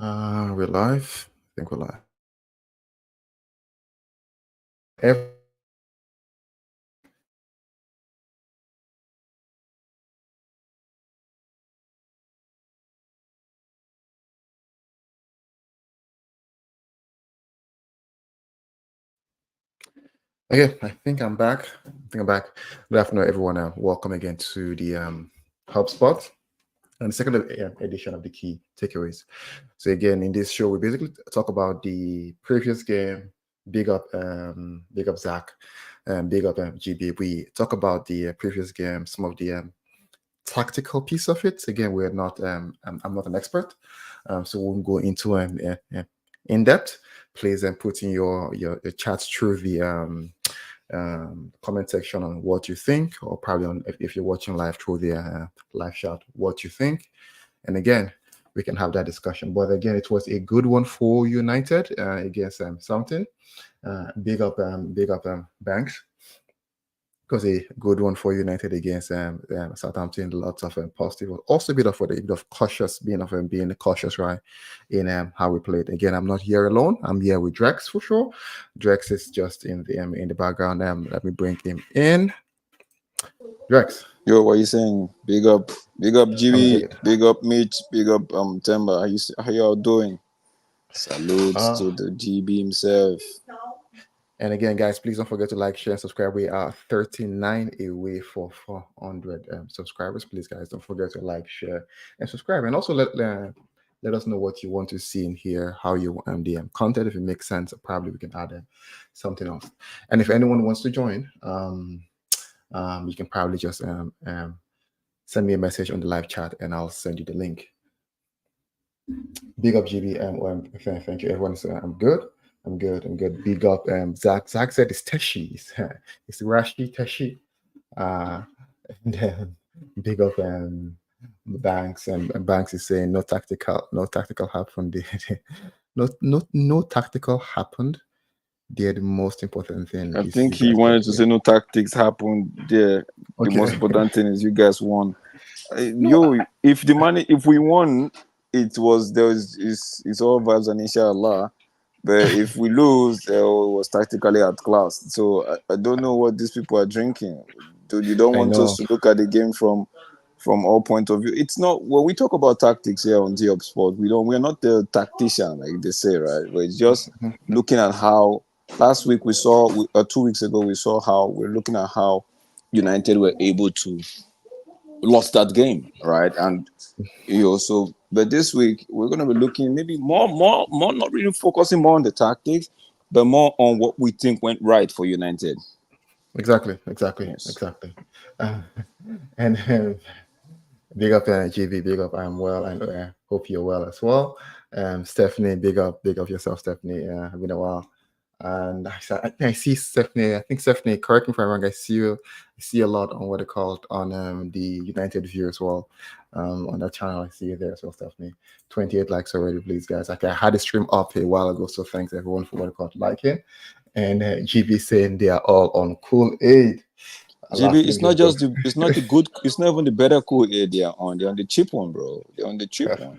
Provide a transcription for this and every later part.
We're live. I think we're live. Ev- Okay, I think I'm back. Good afternoon, everyone. Welcome again to the HubSpot and the second edition of the key takeaways. So again, in this show, we basically talk about the previous game. Big up Zach, big up GB. We talk about the previous game, some of the tactical piece of it. Again, we're not. I'm not an expert, so we'll go into in depth. Please put in your chats through the comment section on what you think, or probably on if you're watching live through the live chat, what you think. And again, we can have that discussion. But again, it was a good one for United against something. Big up, Banks. It was a good one for United against Southampton. Lots of positive, also a bit of cautious, being cautious, right, in how we played. Again, I'm not here alone. I'm here with Drex for sure. Drex is just in the background. Let me bring him in. Drex, Yo, what you saying? Big up I'm GB, good. big up Mitch, big up Temba. How y'all doing? Salutes Uh, to the GB himself. and again, guys, please don't forget to like, share, and subscribe. We are 39 away for 400 subscribers. Please, guys, don't forget to like, share, and subscribe. And also let us know what you want to see in here, how you the content. If it makes sense, probably we can add something else. And if anyone wants to join, you can probably just send me a message on the live chat, and I'll send you the link. Big up GB. Thank you, everyone. So I'm good. I'm good. Big up. Zach. Zach said it's Teshi. It's Rashi Teshi. Uh, and then big up. Banks and Banks is saying no tactical happened. No tactical happened. They're the most important thing I is think you he guys got wanted to to win. say no tactics happened there. The most Okay. important thing is you guys won. No. Yo, if we won, it's all vibes and inshallah. But if we lose, it was tactically at class. So I don't know what these people are drinking. Dude, you don't I want us know. to look at the game from all point of view. It's not when we talk about tactics here on G-Up Sport, we're not the tactician like they say, right? But it's just looking at how last week we saw 2 weeks ago we saw how we're looking at how United were able to lost that game, right? And you also but this week we're gonna be looking maybe more not really focusing more on the tactics, but more on what we think went right for United. Yes. Exactly. Uh, and big up GB, big up. I'm well, and hope you're well as well. Stephanie, big up yourself, Stephanie. Been a while, and I see Stephanie. I think Stephanie. Correct me if I'm wrong. I see a lot on what they called on the United View as well. On that channel, I see you there as well, Stephanie. 28 likes already, please, guys. Like I had a stream up a while ago, so thanks everyone for what they called liking. And GB saying they are all on cool aid. GB, Last name just goes. it's not the good, it's not even the better cool aid they're on the cheap one, bro. They're on the cheap one.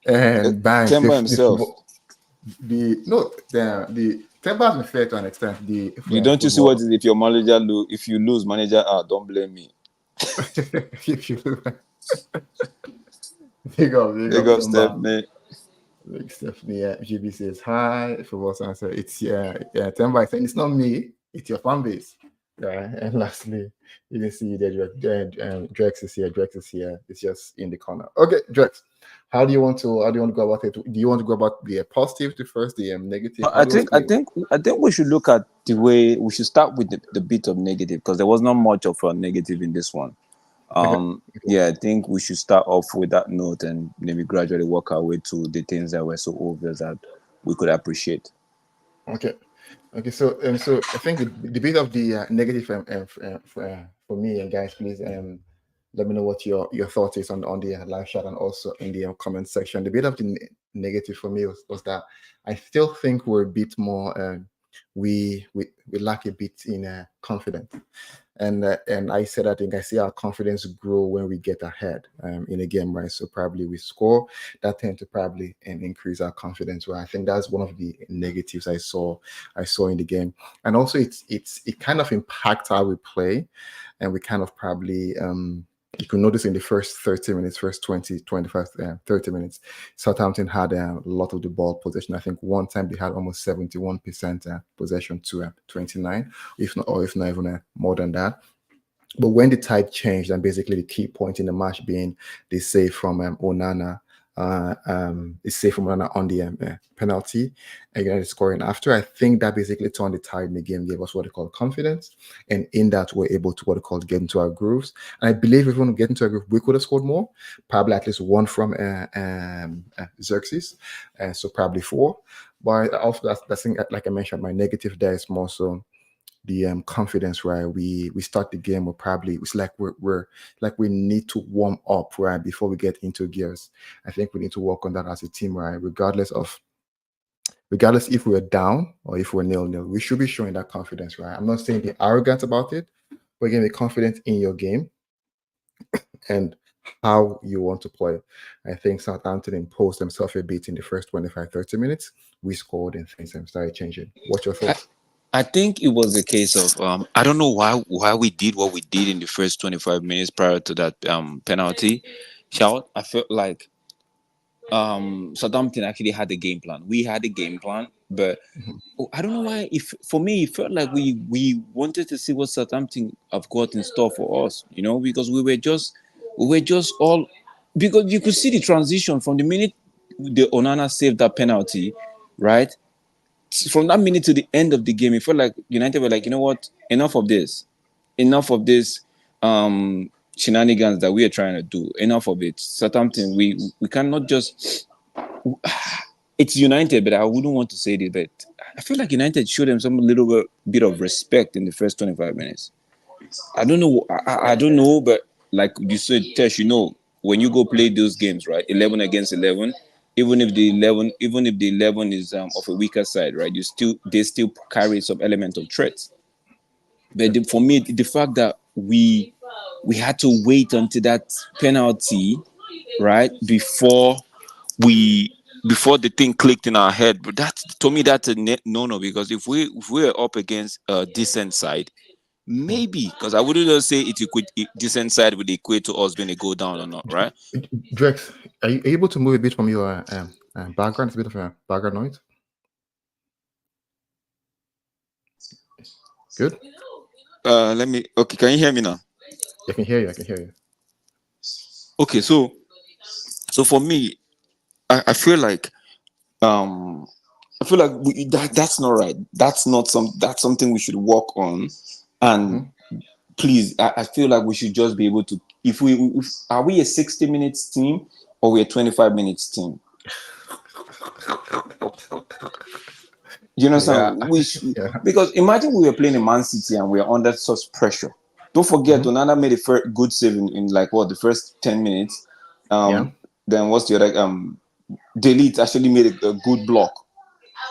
And banks, Temba himself. the no the Temple has been fair to an extent. The You don't you see what football, is if you lose manager, don't blame me. if you big Big up up Temba. Stephanie. Like Stephanie, GB says hi. Football answer, it's Temba is saying it's not me, it's your fan base. Yeah, and lastly, you can see that Drex is here. Drex is here. It's just in the corner. Okay, Drex, how do you want to go about it? Do you want to go about the positive to first, the negative? How I do you want think to I do it? think I think we should look at the way we should start with the bit of negative because there was not much of a negative in this one. Okay. Yeah, I think we should start off with that note and maybe gradually work our way to the things that were so obvious that we could appreciate. Okay. Okay. So I think the bit of the negative for me and guys, please let me know what your thoughts is on the live chat and also in the comment section. The bit of the negative for me was that I still think we're a bit more. we lack a bit in confidence. And I said, I think I see our confidence grow when we get ahead in a game, right? So probably we score, that tend to probably increase our confidence. Right? I think that's one of the negatives I saw in the game, and also it kind of impacts how we play, and we kind of probably you can notice in the first 30 minutes, first 20, 25, 30 minutes, Southampton had a lot of the ball possession. I think one time they had almost 71% possession to 29, if not even more than that. But when the tide changed, and basically the key point in the match being the save from Onana, the save from Onana on the penalty, and United scoring after, I think that basically turned the tide in the game, gave us what they call confidence, and in that we're able to what they call get into our grooves. And I believe if we want to get into our groove, we could have scored more, probably at least one from Xerxes, so probably four. But also that's like I mentioned, my negative there is more so the confidence, right? We start the game, it's like we're like we need to warm up, right, before we get into gears. I think we need to work on that as a team, right? Regardless if we're down or if we're nil-nil, we should be showing that confidence, right? I'm not saying be arrogant about it, but again, be confident in your game and how you want to play. I think Southampton imposed themselves a bit in the first 25, 30 minutes. We scored and things started changing. What's your I, thoughts? I think it was a case of I don't know why we did what we did in the first 25 minutes prior to that penalty shout. I felt like Southampton actually had a game plan. We had a game plan, but I don't know why. If for me, it felt like we wanted to see what Southampton have got in store for us. Because we were just all because you could see the transition from the minute the Onana saved that penalty, right? From that minute to the end of the game, it felt like United were like, you know what, enough of this shenanigans that we are trying to do. Enough of it. Southampton, we cannot just. It's United, but I wouldn't want to say this, but I feel like United showed them some little bit of respect in the first 25 minutes. I don't know. I don't know, but like you said, Tesh, when you go play those games, right? 11 against 11, even if the 11 is of a weaker side, right? They still carry some element of threat. But for me, the fact that we had to wait until that penalty, right, we before the thing clicked in our head. But that to me, that's a no, because if we're up against a decent side, maybe, because I wouldn't just say decent side would equate to us being a go down or not, right? Drex, are you able to move a bit from your background? It's a bit of a background noise. Good. Let me. Okay, can you hear me now? I can hear you. I can hear you. Okay, so for me, I feel like um that's not right. That's something we should work on. And Mhm. please, I feel like we should just be able to. If are we a 60 minutes team or we a 25 minutes team? You know what Yeah. I'm Yeah. because imagine we were playing in Man City and we are under such pressure. Don't forget, Mhm. Onana made a good save in like what the first 10 minutes. Yeah. Then what's the other Delete actually made a good block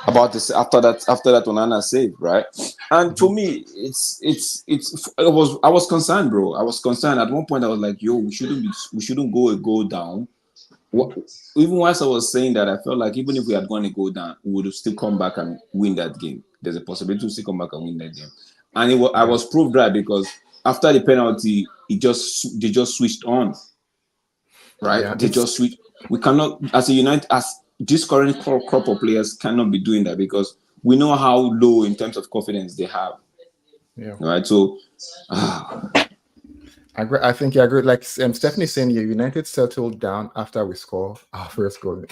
about this after that Onana save, right? And for Mhm. me, I was concerned, bro. I was concerned. At one point I was like, yo, we shouldn't go a goal down. What, even whilst I was saying that, I felt like even if we had gone a goal down, we would have still come back and win that game. There's a possibility to still come back and win that game. And I Yeah. was proved right because after the penalty, they just switched on, right? Yeah. They just switched. We cannot, as a United, as this current crop of players, cannot be doing that because we know how low in terms of confidence they have, Yeah. right? So, I agree. I think I agree. Like Stephanie saying, yeah, United settled down after we score our first goal.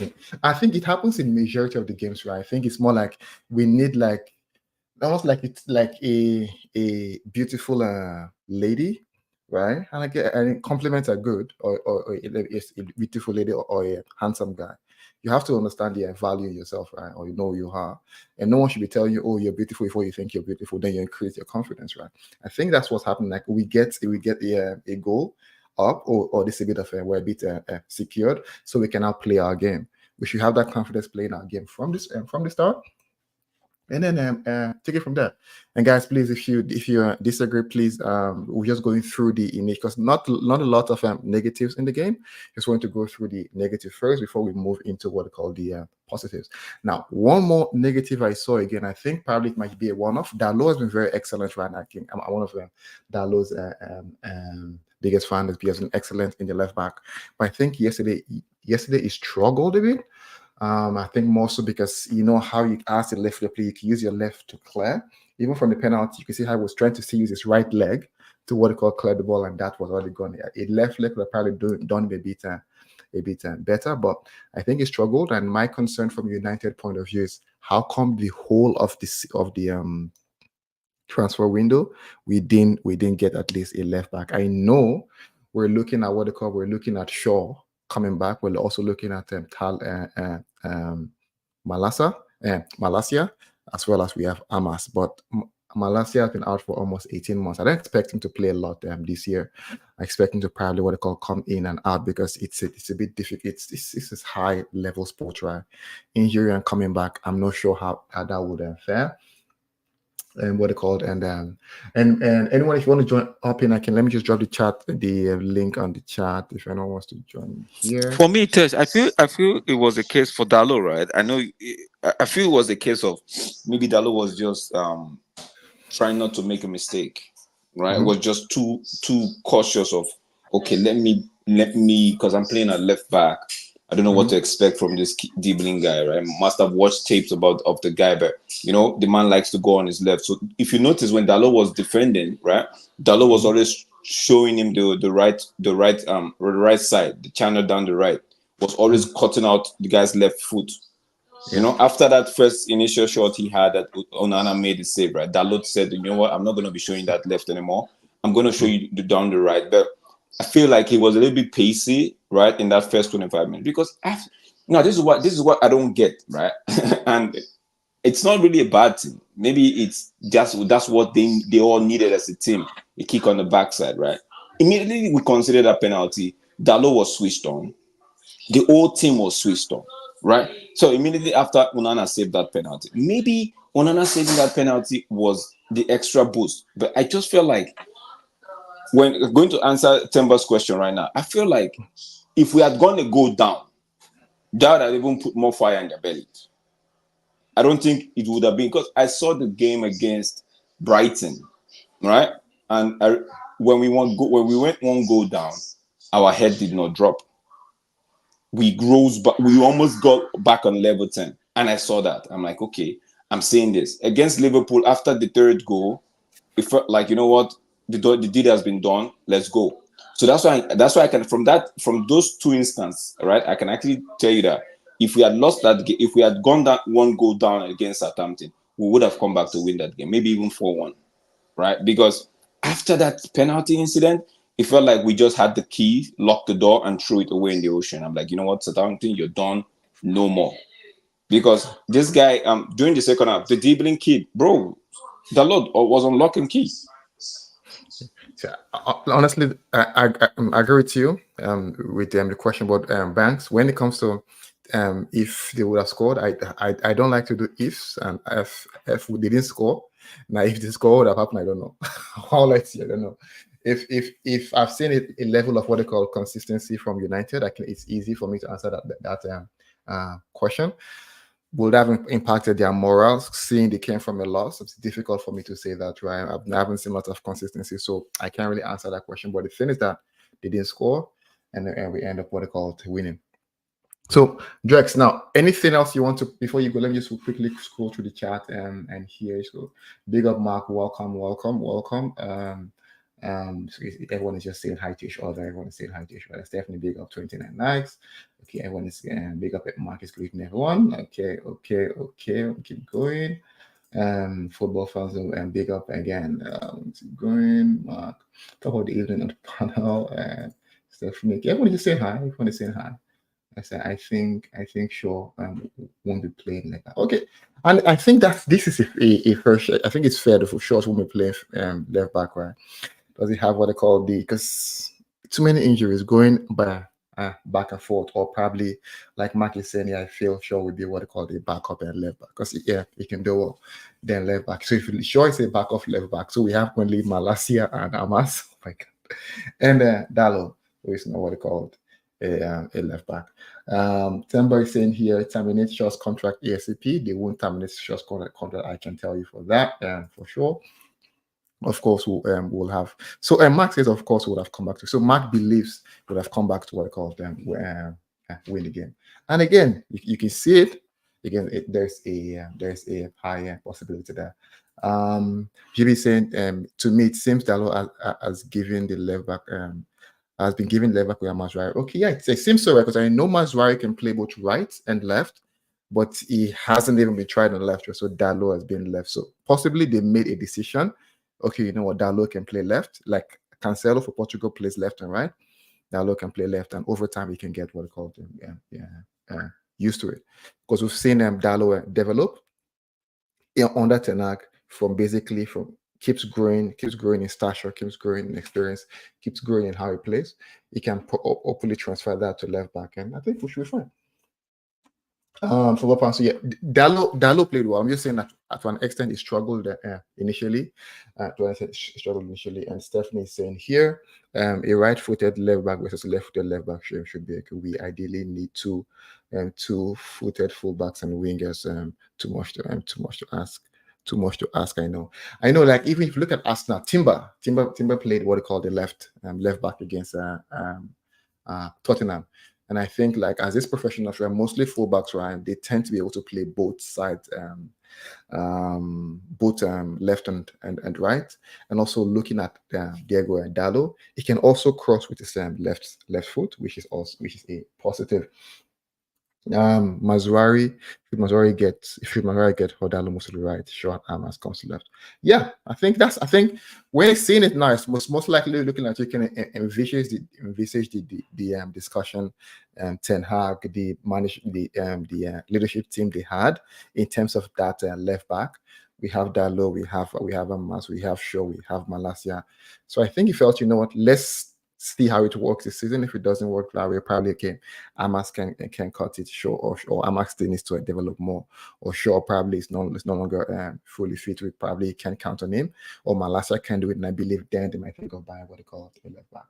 I think it happens in majority of the games, right? I think it's more like we need like almost like it's like a beautiful lady, right? And I get and compliments are good, or it's a beautiful lady or a handsome guy. You have to understand the value in yourself, right? Or you know who you are, and no one should be telling you, "Oh, you're beautiful," before you think you're beautiful. Then you increase your confidence, right? I think that's what's happening. Like we get a goal up, or this a bit of we're a bit secured, so we can now play our game. We should have that confidence playing our game from the start, and then take it from there. And guys, please, if you disagree, please, we're just going through the image because not a lot of negatives in the game. Just want to go through the negative first before we move into what they call the positives. Now, one more negative I saw again. I think probably it might be a one-off. Dalot has been very excellent right now. I think I'm one of them. Dalot's biggest fan. He has been excellent in the left back. But I think yesterday he struggled a bit. I think more so because you know how you ask the left to play, you can use your left to clear. Even from the penalty, you can see how he was trying to still use his right leg to what they call clear the ball, and that was already gone. A left leg would have probably done a bit better, but I think he struggled. And my concern from United point of view is how come the whole of the transfer window we didn't get at least a left back. I know we're looking at Shaw coming back. We're also looking at Malasa, Malasia, as well as we have Amas. But Malasia has been out for almost 18 months. I don't expect him to play a lot this year. I expect him to probably what they call come in and out because it's a bit difficult. It's high level sport, right? Injury and coming back. I'm not sure how that would fare. And what they called and anyone, if you want to join up in, let me just drop the link on the chat if anyone wants to join here. For me, Tesh, I feel it was a case for Dalo, right? I feel it was a case of maybe Dalo was just trying not to make a mistake, right? Was just too cautious of okay, let me because I'm playing at left back. I don't know what to expect from this dribbling guy, right? Must have watched tapes of the guy, but the man likes to go on his left. So if you notice when Dalo was defending, right, Dalo was always showing him the right side, the channel down the right, was always cutting out the guy's left foot. After that first initial shot he had that Onana made the save, right? Dalot said, you know what, I'm not going to be showing that left anymore. I'm going to show you down the right. But I feel like he was a little bit pacey, right, in that first 25 minutes because this is what I don't get, right? And it's not really a bad thing. Maybe it's just that's what they all needed as a team, a kick on the backside, right? Immediately we considered that penalty. Dalot was switched on. The whole team was switched on, right? So immediately after Onana saved that penalty, maybe Onana saving that penalty was the extra boost. But I just feel like when going to answer Temba's question right now, I feel like if we had gone to go down, that would have even put more fire in their belly. I don't think it would have been because I saw the game against Brighton, right? And when we went one goal down, our head did not drop. We almost got back on level 10. And I saw that. I'm like, okay, I'm saying this. Against Liverpool, after the third goal, it felt like, you know what? The deed has been done. Let's go. So that's why I can, from those two instances, right, I can actually tell you that if we had lost that game, if we had gone that one goal down against Southampton, we would have come back to win that game, maybe even 4-1, right? Because after that penalty incident, it felt like we just had the key, locked the door, and threw it away in the ocean. I'm like, you know what, Southampton, you're done, no more. Because this guy, during the second half, the dribbling kid, bro, the Lord was on lock and key. So, honestly, I agree with you with the question about Banks. When it comes to if they would have scored, I don't like to do ifs, and if they didn't score. Now, if they score, what would have happened? I don't know. All I see, I don't know. If I've seen a level of what they call consistency from United, it's easy for me to answer that question. Would that have impacted their morals? Seeing they came from a loss, it's difficult for me to say that, right? I haven't seen a lot of consistency, so I can't really answer that question. But the thing is that they didn't score, and we end up what they call winning. So, Drex, now, anything else you want to, before you go, let me just quickly scroll through the chat and here. So, big up, Mark. Welcome. So everyone is just saying hi to each other. Everyone is saying hi to each other. Stephanie, big up, 29 likes. Okay, everyone is big up at Marcus, greeting everyone. Okay. Keep going. Football fans, and big up again. Keep going. Mark, talk about the evening on the panel. Stephanie, everyone is just saying hi. Everyone is saying hi. I think Shaw won't be playing like that. Okay, and I think that this is a first. I think it's fair for Shaw won't be playing left back, right? Does he have what they call because too many injuries going by back and forth, or probably like Mark is saying, I feel Shaw would be what they call the backup and left back, because he can do well. Then left back. So if Shaw is a backup left back, so we have only Malacia and Amas. Oh my god. And Dallo, who is not what they call a left back. Temba is saying here, terminate Shaw's contract ASAP. They won't terminate Shaw's contract. I can tell you for that, for sure. Of course, we'll have. So Mark says, of course, we'll have come back to. So Mark believes we'll have come back to what I call them win the game. And again, you can see it. Again, there's a higher possibility there. GB saying, to me, it seems Dallo has given the left back has been given left back with Mazraoui. Okay, yeah, it seems so, right? Because I know Mazraoui can play both right and left, but he hasn't even been tried on the left. So Dallo has been left. So possibly they made a decision. Okay, you know what? Dallo can play left. Like Cancelo for Portugal plays left and right. Dallo can play left, and over time he can get what we call used to it. Because we've seen Dallo develop under Ten Hag from keeps growing in stature, keeps growing in experience, keeps growing in how he plays. He can hopefully transfer that to left back, and I think we should be fine. For what so yeah, Dallo played well. I'm just saying that to an extent he struggled initially. And Stephanie is saying here, a right-footed left back versus a left-footed left back should be okay. We ideally need two-footed fullbacks and wingers. Too much to ask. Too much to ask. I know. Like even if you look at Arsenal, Timber played what they call the left back against Tottenham. And I think, like, as these professionals, right, mostly fullbacks, right, they tend to be able to play both sides, both left and right. And also looking at Diego Dallo, he can also cross with his left foot, which is a positive. Mazraoui, should Mazraoui get Hodalo most to the right, short Amas comes to left. Yeah, I think when seeing it now, it's most likely looking like you can envisage the discussion Ten Hag, the leadership team they had in terms of that left back. We have Dallo, we have Amas, we have Shaw, we have Malacia. So I think he felt, you know what, let's see how it works this season. If it doesn't work that way, probably Amas can cut it short, or Amas still needs to develop more, or Shaw probably is no longer fully fit. We probably can count on him, or Malacia can do it, and I believe then they might think of buying what they call a left back.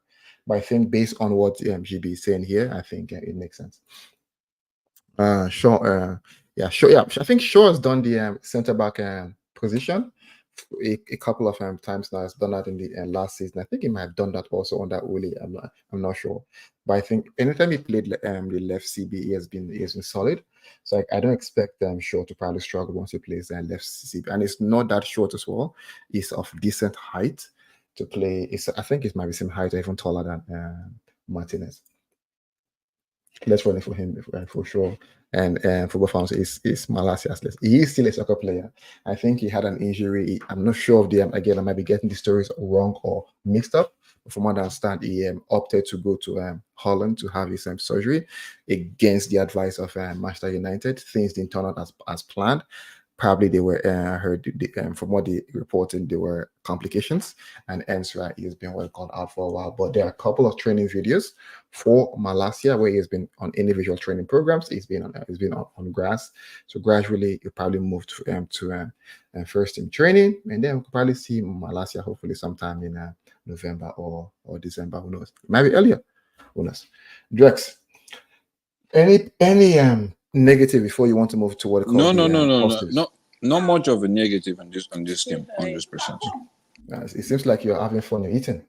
But I think based on what GB is saying here, I think it makes sense. Shaw, I think Shaw has done the centre back position a couple of times now. Has done that in the last season. I think he might have done that also on that Uli. I'm not sure, but I think anytime he played the left CB, he has been solid. So I don't expect Shaw to probably struggle once he plays left CB, and it's not that short as well. He's of decent height to play. I think it might be same height or even taller than Martinez. Let's run it for him for sure. And football fans is Malacia's list. He is still a soccer player. I think he had an injury. I'm not sure of the again. I might be getting the stories wrong or mixed up. But from what I understand, he opted to go to Holland to have his surgery against the advice of Manchester United. Things didn't turn out as planned. Probably they were from what they reported, there were complications, and hence he's been called out for a while. But there are a couple of training videos for Malacia where he's been on individual training programs. He's been on grass. So gradually he probably moved to first team training, and then we'll probably see Malacia hopefully sometime in November or December. Who knows? It might be earlier. Who knows? Drex, any negative before you want to move to what no, not much of a negative on this game, 100%. It seems like you're having fun. You're eating,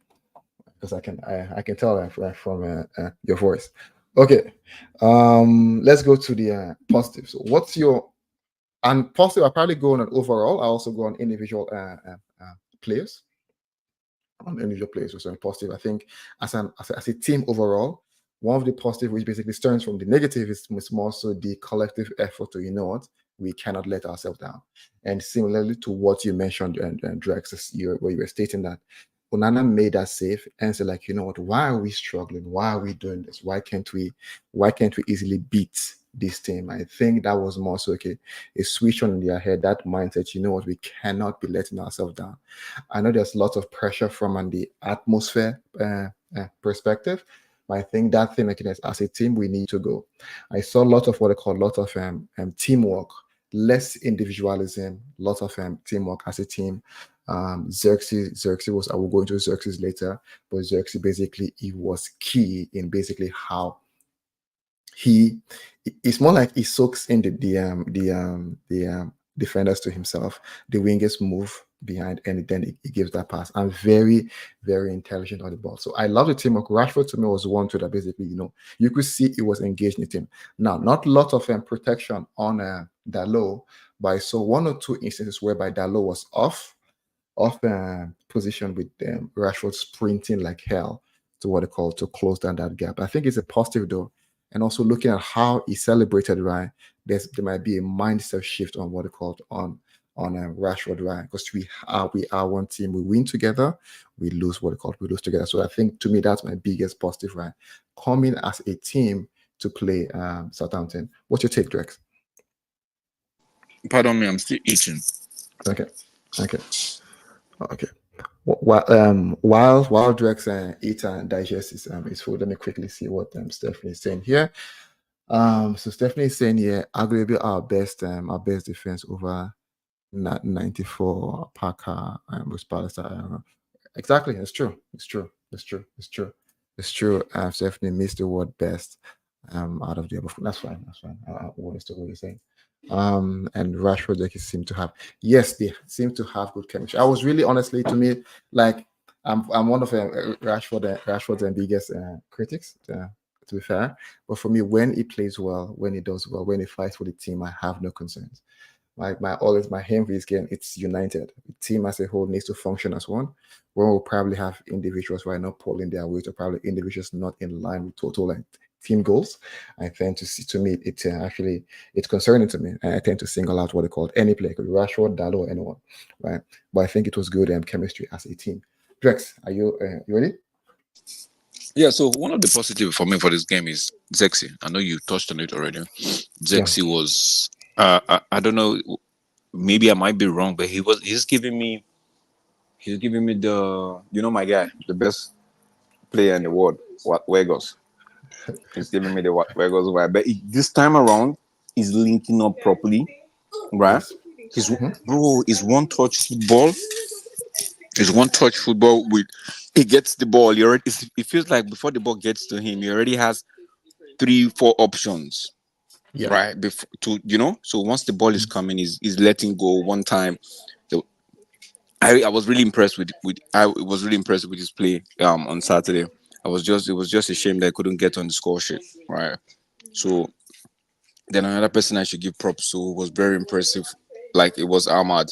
because I can tell from your voice. Okay, let's go to the positive. So what's your positive? I probably go on an overall. I also go on individual players. On individual players, so positive. I think as a team overall, one of the positive, which basically stems from the negative, is more so the collective effort to, you know what, we cannot let ourselves down. And similarly to what you mentioned, and Drex, where you were stating that Onana made that save and said, like, you know what, why are we struggling? Why are we doing this? Why can't we easily beat this team? I think that was more so a switch on their head, that mindset, you know what, we cannot be letting ourselves down. I know there's lots of pressure from the atmosphere perspective, But I think that thing, like, as a team, we need to go. I saw a lot of what I call a lot of teamwork, less individualism, lot of teamwork as a team. Xerxes was, I will go into Xerxes later, but Xerxes basically, he was key in basically how he it's more like he soaks in the defenders to himself. The wingers move behind, and then he gives that pass. And very, very intelligent on the ball. So I love the teamwork. Rashford to me was one to that basically, you could see he was engaged in the team. Now, not a lot of protection on Dalot, but I saw one or two instances whereby Dalot was off position with Rashford sprinting like hell to what they call to close down that gap. I think it's a positive though, and also looking at how he celebrated, right? There might be a mindset shift on what they called on Rashford, right? Because we are one team. We win together, we lose what they call we lose together. So I think to me that's my biggest positive, right? Coming as a team to play Southampton. What's your take, Drex? Pardon me, I'm still eating. Okay, okay, okay. While Drex eat and digest his food, let me quickly see what Stephanie is saying here. So Stephanie is saying here, arguably our best defense over 94 Parker with Palestine. Exactly, it's true. It's true. It's true. It's true. It's true. I've definitely missed the word best out of the above. That's fine. That's fine. I understand what you're saying. And Rashford, like, seem to have, yes, they seem to have good chemistry. I was really, honestly, to me, like, I'm one of Rashford's biggest critics, to be fair. But for me, when he plays well, when he does well, when he fights for the team, I have no concerns. Like my aim for this game, it's united. The team as a whole needs to function as one. Where we'll probably have individuals right now pulling their weight, or probably individuals not in line with total like team goals. I tend to see, to me, it's actually it's concerning to me. And I tend to single out what they call any player, could be Rashford, Dalot, anyone, right? But I think it was good chemistry as a team. Drex, are you ready? Yeah, so one of the positive for me for this game is Zexi. I know you touched on it already. Yeah. Zexi was I don't know, maybe I might be wrong, but he's giving me the my guy, the best player in the world, what Wegos. He's giving me the what Wegos vibe. But this time around, he's linking up properly, right? Yes. His Mhm. bro is one touch football. It's one touch football with he gets the ball. It feels like before the ball gets to him, he already has 3, 4 options, Yeah. right? Before to so once the ball is coming, he's letting go one time. So I was really impressed with I was really impressed with his play on Saturday. It was just a shame that I couldn't get on the score sheet, right? So then another person I should give props to was very impressive. Like it was Ahmad,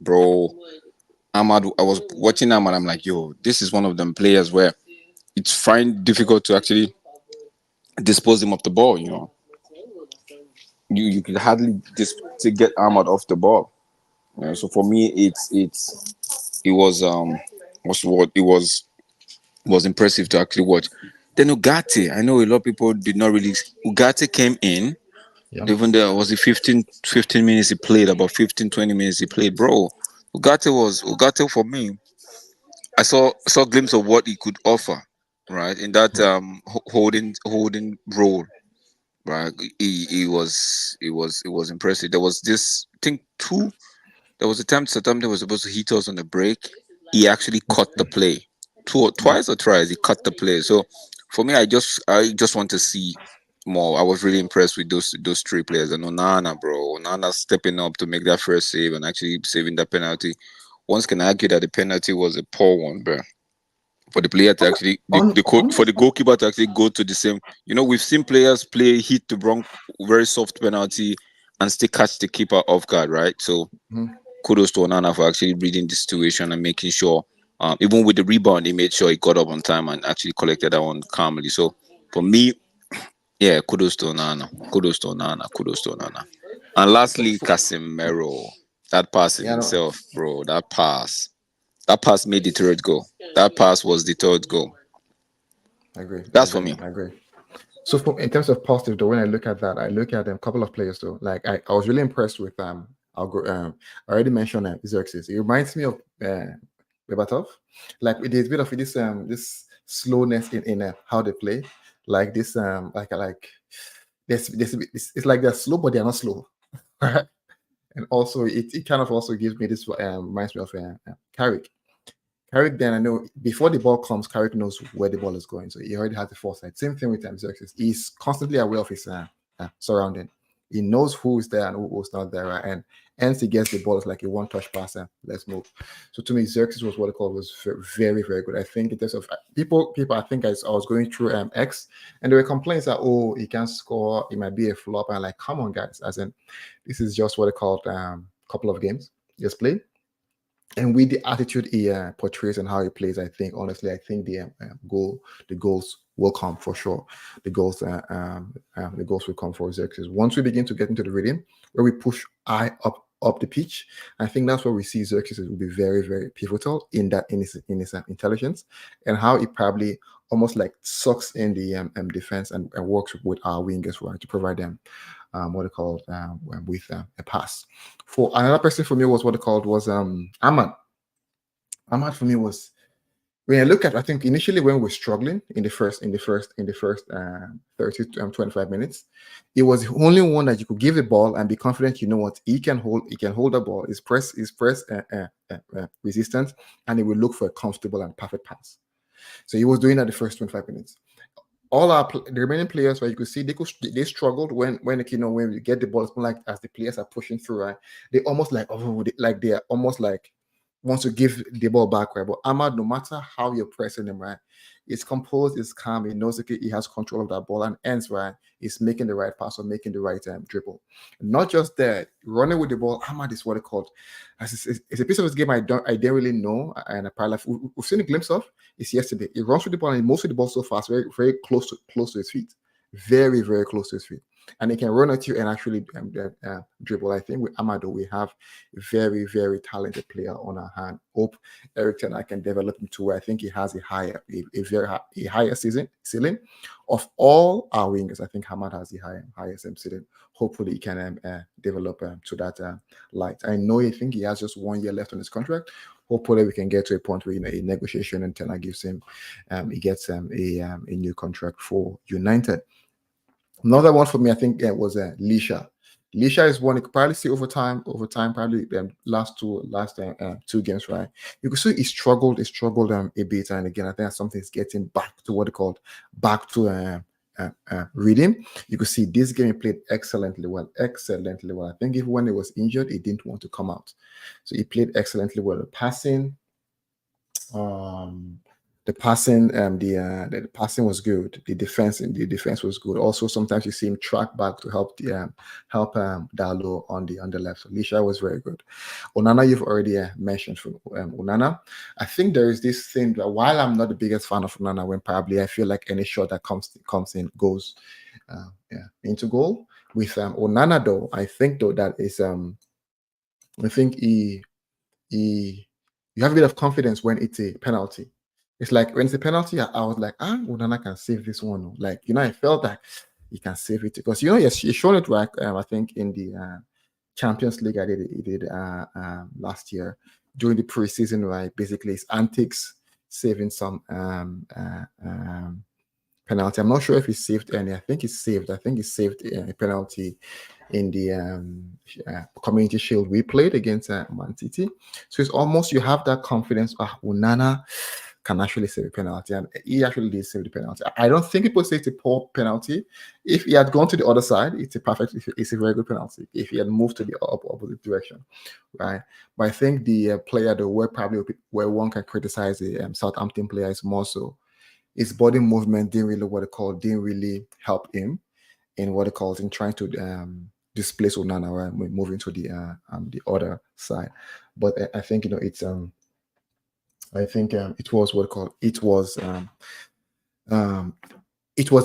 bro. Ahmad, I was watching Ahmad. I'm like, yo, this is one of them players where it's fine difficult to actually dispose him of the ball. You could hardly to get Ahmad off the ball. So for me, it was what's the word? It was impressive to actually watch. Then Ugarte, I know a lot of people did not really. Ugarte came in, Yeah. even there was the 15 minutes he played, about 15 20 minutes he played, bro. Ugarte for me. I saw a glimpse of what he could offer, right, in that holding role, right. It was impressive. There was this, I think, two. There was a time Southampton was supposed to hit us on the break. He actually cut the play, Yeah. twice or thrice. He cut the play. So for me, I just want to see more. I was really impressed with those 3 players. And Onana, bro, Onana stepping up to make that first save and actually saving that penalty. Once can argue that the penalty was a poor one, bro. For the player to actually for the Honestly, goalkeeper to actually go to the same. We've seen players play hit the wrong, very soft penalty and still catch the keeper off guard, right? So kudos to Onana for actually reading the situation and making sure, even with the rebound, he made sure he got up on time and actually collected that one calmly. So for me, yeah, kudos to Onana. Kudos to Onana. Kudos to Onana. And lastly, Casemiro. That pass in yeah, no, itself, bro. That pass. That pass made the third goal. That pass was the third goal. I agree. I That's for agree. me. I agree. So in terms of positive, though, when I look at that, I look at a couple of players though. Like I was really impressed with I'll go I already mentioned Xerxes. It reminds me of Berbatov. Like it is a bit of this slowness in how they play, like this like this it's like they're slow but they're not slow. Right? And also it kind of also gives me this reminds me of Carrick. Carrick, then I know before the ball comes, Carrick knows where the ball is going, so he already has the foresight. Same thing with Xerxes. He's constantly aware of his surrounding. He knows who's there and who's not there, right? And hence he gets the ball. It's like a one-touch pass and let's move. So to me, Xerxes was what I call was very, very good. I think in terms of people, I think I was going through X, and there were complaints that oh he can't score, it might be a flop. And I'm like, come on, guys, as in this is just what I called couple of games just played. And with the attitude he portrays and how he plays, I think honestly, I think the goals will come for sure. The goals will come for Xerxes once we begin to get into the rhythm where we push high up the pitch. I think that's where we see Xerxes will be very, very pivotal in that in his intelligence and how he probably almost like sucks in the defense and works with our wingers, right, to provide them what they called with a pass. For another person for me was what they called was Ahmad. Ahmad for me was when I look at, I think initially when we were struggling in the first 30 to 25 minutes, it was the only one that you could give the ball and be confident. You know what, he can hold the ball. His press resistant, and he will look for a comfortable and perfect pass. So he was doing that the first 25 minutes. All the remaining players, where you could see they struggled when when you get the ball, it's more like as the players are pushing through, right? They almost like they are almost like wants to give the ball back, right? But Ahmad, no matter how you're pressing him, right, he's composed, he's calm, he knows he has control of that ball and ends right. He's making the right pass or making the right dribble. Not just that, running with the ball. Ahmad is what it called. It's a piece of his game I didn't really know, and apparently we've seen a glimpse of. It's yesterday. He runs with the ball and he moves with the ball so fast, very very close to his feet, very very close to his feet, and he can run at you and actually dribble. I think with Amado we have a very very talented player on our hand. Hope Eric Ten Hag can develop him to where I think he has a higher ceiling of all our wingers. I think Hamad has the highest ceiling. Hopefully he can develop to that light. I know I think he has just 1 year left on his contract. Hopefully we can get to a point where a negotiation and Ten Hag gives him he gets a new contract for United. Another one for me, I think, was Lisha. Lisha is one you could probably see over time, probably last two games, right? You could see he struggled a bit, and again, I think that's something is getting back to what they called back to reading. You could see this game he played excellently well. I think even when he was injured, he didn't want to come out, so he played excellently well. The passing was good. The defense was good. Also, sometimes you see him track back to help Dalo on the left. So Lisha was very good. Onana, you've already mentioned from Onana. I think there is this thing that while I'm not the biggest fan of Onana, when probably I feel like any shot that comes in goes into goal. With Onana though, I think though that is I think he you have a bit of confidence when it's a penalty. It's like when it's a penalty, I was like, Onana can save this one. Like, I felt like he can save it because yes, he's shown it right. I think in the Champions League, he did last year during the preseason, right? Basically, his antics saving some penalty. I'm not sure if he saved any. I think he saved a penalty in the Community Shield we played against Man City. So it's almost you have that confidence. Onana can actually save a penalty, and he actually did save the penalty. I don't think people say it's a poor penalty. If he had gone to the other side, it's a very good penalty. If he had moved to the opposite direction, right? But I think the player though, where one can criticize the Southampton player is more so his body movement didn't really help him in what it calls in trying to displace Onana, right? Moving to the other side. But I think it's it was what it called. It was a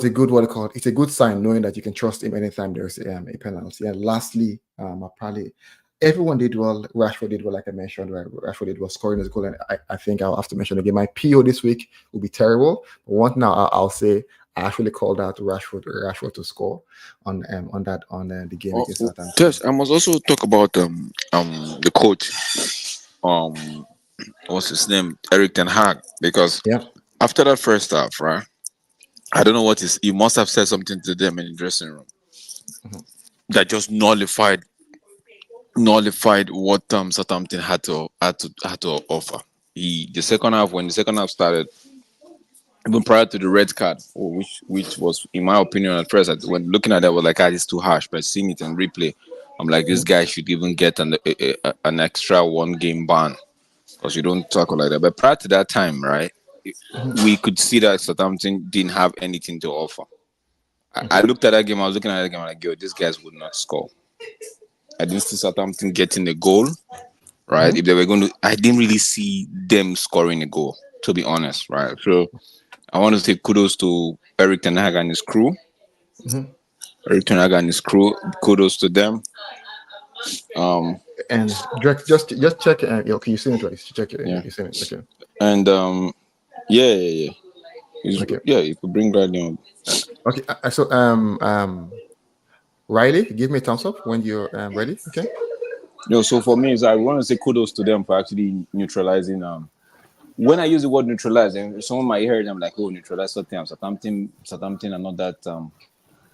good it's a good sign knowing that you can trust him anytime there's a penalty. And lastly, probably everyone did well. Rashford did well, like I mentioned. Right? Rashford did well scoring his goal, and I think I'll have to mention again. My PO this week will be terrible. But one now I'll say I actually called out Rashford to score on the game against Southampton. Yes, I must also talk about the coach. What's his name? Eric Ten Hag, because Yeah. After that first half, right? I don't know what is. You must have said something to them in the dressing room Mhm. that just nullified what Southampton had to offer. The second half, when the second half started, even prior to the red card, which was in my opinion at first, when looking at that, I was like, it's too harsh. But seeing it in replay, I'm like, this guy should even get an extra 1 game ban because you don't tackle like that. But prior to that time, right, Mhm. we could see that Southampton didn't have anything to offer. I Okay. looked at that game. I was looking at that game. I'm like, yo, these guys would not score. I didn't see Southampton getting a goal. Right, if Mhm. they were going to, I didn't really see them scoring a goal. To be honest, right. So I want to say kudos to Eric Ten Hag and his crew. Mhm. Eric Ten Hag and his crew. Kudos to them. Um, And just check. Okay, you seen it right? Check it. yeah, You seen it. Okay. and yeah, yeah, yeah. Okay. Yeah, you could bring that down. Okay. So Riley, give me a thumbs up when you're ready. Okay. So for me, is I want to say kudos to them for actually neutralizing. When I use the word neutralizing, someone might hear it. I'm like, oh, neutralize something. Southampton are not that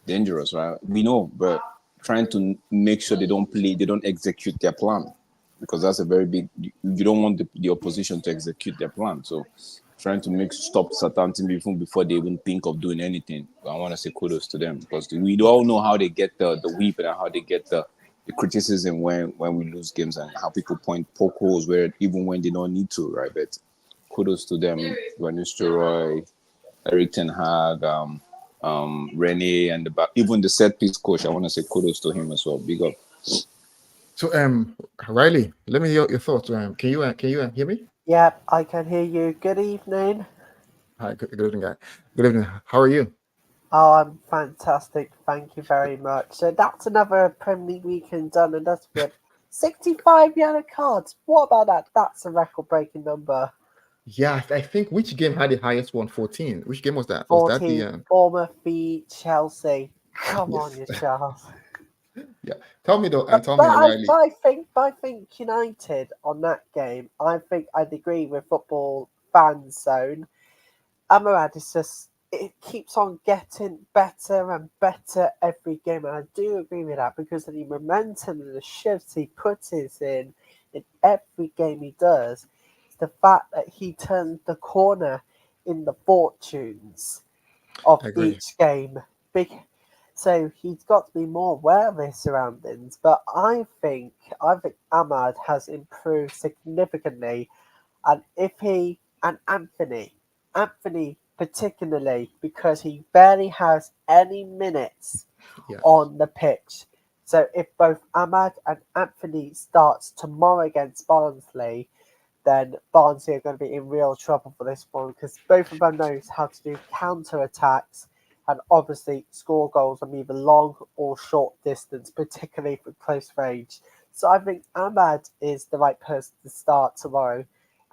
dangerous, right? We know, but trying to make sure they don't execute their plan because that's a very big. You don't want the opposition to execute their plan. So trying to make stop Southampton even before they even think of doing anything. I want to say kudos to them because we all know how they get the whip and how they get the criticism when we lose games and how people poke holes where even when they don't need to, right? But kudos to them, Van Nistelrooy, Eric Ten Hag, Rene, and even the set piece coach. I want to say kudos to him as well. Big up. So Riley, let me hear your thoughts. Can you hear me? Yep, I can hear you. Good evening. Hi. Good evening, guy. Good evening. How are you? Oh, I'm fantastic. Thank you very much. So that's another Premier League weekend done and dusted with 65 yellow cards. What about that? That's a record breaking number. Yeah, I think which game had the highest one? 14. Which game was that? Was that the 14, Bournemouth v Chelsea. Come on, yes? you Charles. Yeah. Tell me though, But, and tell but, me, I, but, Riley. I think, but I think United on that game, I think I'd agree with Football Fan Zone. Amorad is just it keeps on getting better and better every game, and I do agree with that because of the momentum and the shifts he puts in every game he does. It's the fact that he turns the corner in the fortunes of I agree. each game. Big, so he's got to be more aware of his surroundings. But I think Ahmad has improved significantly, and if he and Anthony particularly because he barely has any minutes Yeah. on the pitch. So if both Ahmad and Anthony starts tomorrow against Barnsley, then Barnsley are going to be in real trouble for this one because both of them knows how to do counter attacks and obviously score goals from either long or short distance, particularly from close range. So I think Ahmad is the right person to start tomorrow.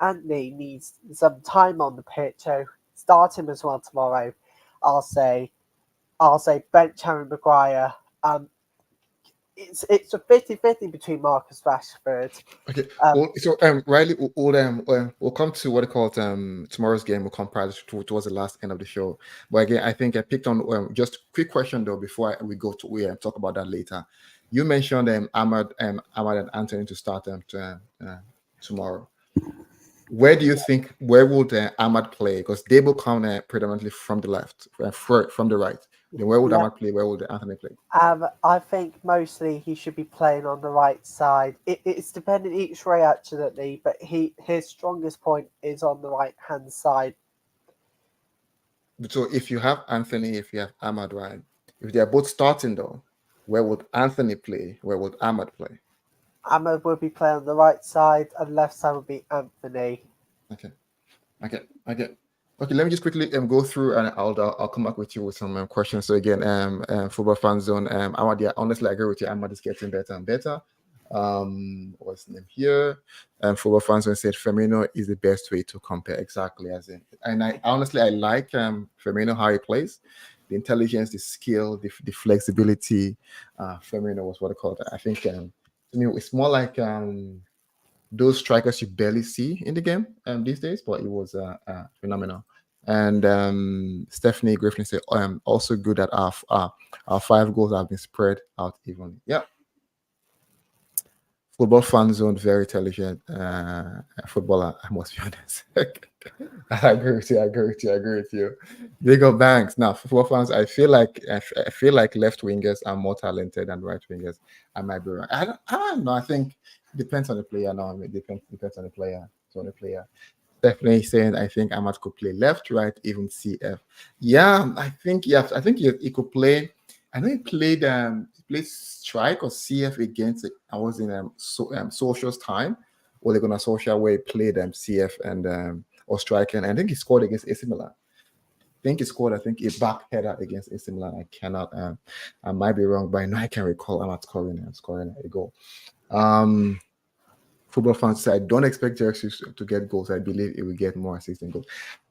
Anthony needs some time on the pitch, so start him as well tomorrow. I'll say I'll say bench Harry Maguire. Um, it's a 50-50 between Marcus Rashford. Okay. Um, Well, so Riley, we'll come to what I call tomorrow's game. We'll come towards the last end of the show. But again, I think I picked on just quick question though before we go to talk about that later. You mentioned Ahmad and Anthony to start tomorrow. Where would Ahmad play? Because they will come predominantly from the left, from the right. Then where would yeah, Ahmad play? Where would Anthony play? I think mostly he should be playing on the right side. It's dependent each way actually, but his strongest point is on the right hand side. So if you have Anthony, if you have Ahmad, right? If they are both starting though, where would Anthony play? Where would Ahmad play? Ahmed will be playing on the right side, and left side will be Anthony. Okay, okay, okay. Okay, let me just quickly go through and I'll come back with you with some questions. So again, football fan zone. Ahmad, yeah, honestly, I agree with you. Ahmad is getting better and better. What's the name here? Football fans zone said Firmino is the best way to compare exactly as in. And I honestly I like Firmino how he plays, the intelligence, the skill, the flexibility. Firmino was what I called. I think to me it's more like those strikers you barely see in the game these days, but it was phenomenal. And Stephanie Griffin said, also good that our 5 goals have been spread out evenly. Yeah, football fan zone, very intelligent footballer. I must be honest. I agree with you. I agree with you. I agree with you. Big up Banks. Now, football fans, I feel like left wingers are more talented than right wingers. I might be wrong. I don't know. I think it depends on the player. No, I mean, depends on the player. So on the player. Definitely saying I think Ahmad could play left, right, even CF. Yeah, I think he could play. I know he played strike or CF against it. I was in Social's time, or they're gonna Social where he played CF and or striker, and I think he scored against AC Milan. Think he scored, I think, a back header against AC Milan. I cannot I might be wrong, but I know I can recall Ahmad scoring a goal. Um Football fans say I don't expect Jesus to get goals. I believe he will get more assists and goals.